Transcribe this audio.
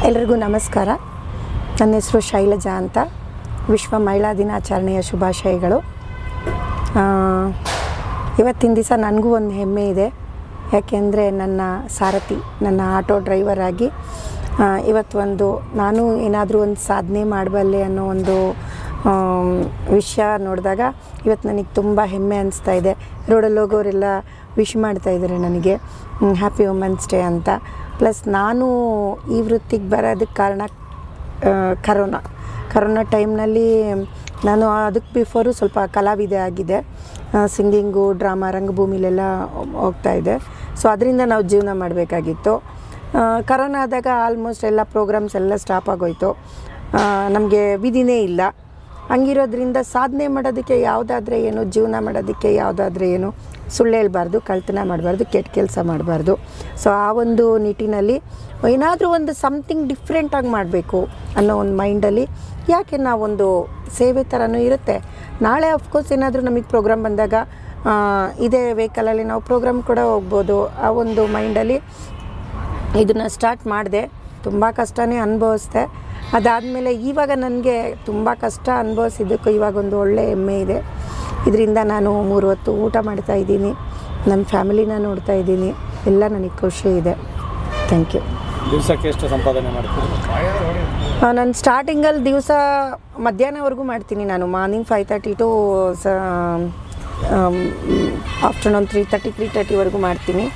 ಎಲ್ರಿಗೂ ನಮಸ್ಕಾರ. ನನ್ನ ಹೆಸರು ಶೈಲಜಾ ಅಂತ. ವಿಶ್ವ ಮಹಿಳಾ ದಿನಾಚರಣೆಯ ಶುಭಾಶಯಗಳು. ಇವತ್ತಿನ ದಿವಸ ನನಗೂ ಒಂದು ಹೆಮ್ಮೆ ಇದೆ. ಯಾಕೆಂದರೆ ನನ್ನ ಸಾರಥಿ, ನನ್ನ ಆಟೋ ಡ್ರೈವರ್ ಆಗಿ ಇವತ್ತು ನಾನು ಏನಾದರೂ ಒಂದು ಸಾಧನೆ ಮಾಡಬಲ್ಲೆ ಅನ್ನೋ ಒಂದು ವಿಷಯ ನೋಡಿದಾಗ ಇವತ್ತು ನನಗೆ ತುಂಬ ಹೆಮ್ಮೆ ಅನಿಸ್ತಾ ಇದೆ. ರೋಡಲ್ಲಿ ಹೋಗೋರೆಲ್ಲ ವಿಶ್ ಮಾಡ್ತಾಯಿದ್ದಾರೆ ನನಗೆ ಹ್ಯಾಪಿ ವುಮೆನ್ಸ್ ಡೇ ಅಂತ. ಪ್ಲಸ್ ನಾನು ಈ ವೃತ್ತಿಗೆ ಬರೋದಕ್ಕೆ ಕಾರಣ ಕರೋನಾ ಟೈಮ್ನಲ್ಲಿ ನಾನು ಅದಕ್ಕೆ ಬಿಫೋರು ಸ್ವಲ್ಪ ಕಲಾವಿದೆ ಆಗಿದೆ. ಸಿಂಗಿಂಗು, ಡ್ರಾಮಾ, ರಂಗಭೂಮಿಲೆಲ್ಲ ಹೋಗ್ತಾಯಿದ್ದೆ. ಸೊ ಅದರಿಂದ ನಾವು ಜೀವನ ಮಾಡಬೇಕಾಗಿತ್ತು. ಕರೋನಾ ಆದಾಗ ಆಲ್ಮೋಸ್ಟ್ ಎಲ್ಲ ಪ್ರೋಗ್ರಾಮ್ಸ್ ಎಲ್ಲ ಸ್ಟಾಪ್ ಆಗೋಯ್ತು. ನಮಗೆ ವಿಧಿನೇ ಇಲ್ಲ. ಹಂಗಿರೋದ್ರಿಂದ ಸಾಧನೆ ಮಾಡೋದಕ್ಕೆ ಯಾವುದಾದ್ರೆ ಏನು, ಜೀವನ ಮಾಡೋದಕ್ಕೆ ಯಾವುದಾದ್ರೆ ಏನು, ಸುಳ್ಳು ಹೇಳ್ಬಾರ್ದು, ಕಳ್ತನ ಮಾಡಬಾರ್ದು, ಕೆಟ್ಟ ಕೆಲಸ ಮಾಡಬಾರ್ದು. ಸೊ ಆ ಒಂದು ನಿಟ್ಟಿನಲ್ಲಿ ಏನಾದರೂ ಒಂದು ಸಮಥಿಂಗ್ ಡಿಫ್ರೆಂಟಾಗಿ ಮಾಡಬೇಕು ಅನ್ನೋ ಒಂದು ಮೈಂಡಲ್ಲಿ, ಯಾಕೆ ನಾವೊಂದು ಸೇವೆ ಥರನೂ ಇರುತ್ತೆ. ನಾಳೆ ಅಫ್ಕೋರ್ಸ್ ಏನಾದರೂ ನಮಗೆ ಪ್ರೋಗ್ರಾಮ್ ಬಂದಾಗ ಇದೇ ವೆಹಿಕಲಲ್ಲಿ ನಾವು ಪ್ರೋಗ್ರಾಮ್ ಕೂಡ ಹೋಗ್ಬೋದು. ಆ ಒಂದು ಮೈಂಡಲ್ಲಿ ಇದನ್ನು ಸ್ಟಾರ್ಟ್ ಮಾಡಿದೆ. ತುಂಬ ಕಷ್ಟನೇ ಅನುಭವಿಸ್ದೆ. ಅದಾದಮೇಲೆ ಇವಾಗ ನನಗೆ ತುಂಬ ಕಷ್ಟ ಅನುಭವಿಸಿದ್ದಕ್ಕೂ ಇವಾಗೊಂದು ಒಳ್ಳೆ ಹೆಮ್ಮೆ ಇದೆ. ಇದರಿಂದ ನಾನು 3 ಹೊತ್ತು ಊಟ ಮಾಡ್ತಾಯಿದ್ದೀನಿ, ನನ್ನ ಫ್ಯಾಮಿಲಿನ ನೋಡ್ತಾ ಇದ್ದೀನಿ. ಎಲ್ಲ ನನಗೆ ಖುಷಿ ಇದೆ. Thank you. ದಿವಸಕ್ಕೆ ಎಷ್ಟು ಸಂಪಾದನೆ ಮಾಡ್ತೀನಿ? ನಾನು ಸ್ಟಾರ್ಟಿಂಗಲ್ಲಿ ದಿವಸ ಮಧ್ಯಾಹ್ನವರೆಗೂ ಮಾಡ್ತೀನಿ. ನಾನು ಮಾರ್ನಿಂಗ್ 5:30 ಟು ಆಫ್ಟರ್ನೂನ್ 3:30 3:30ವರೆಗೂ ಮಾಡ್ತೀನಿ.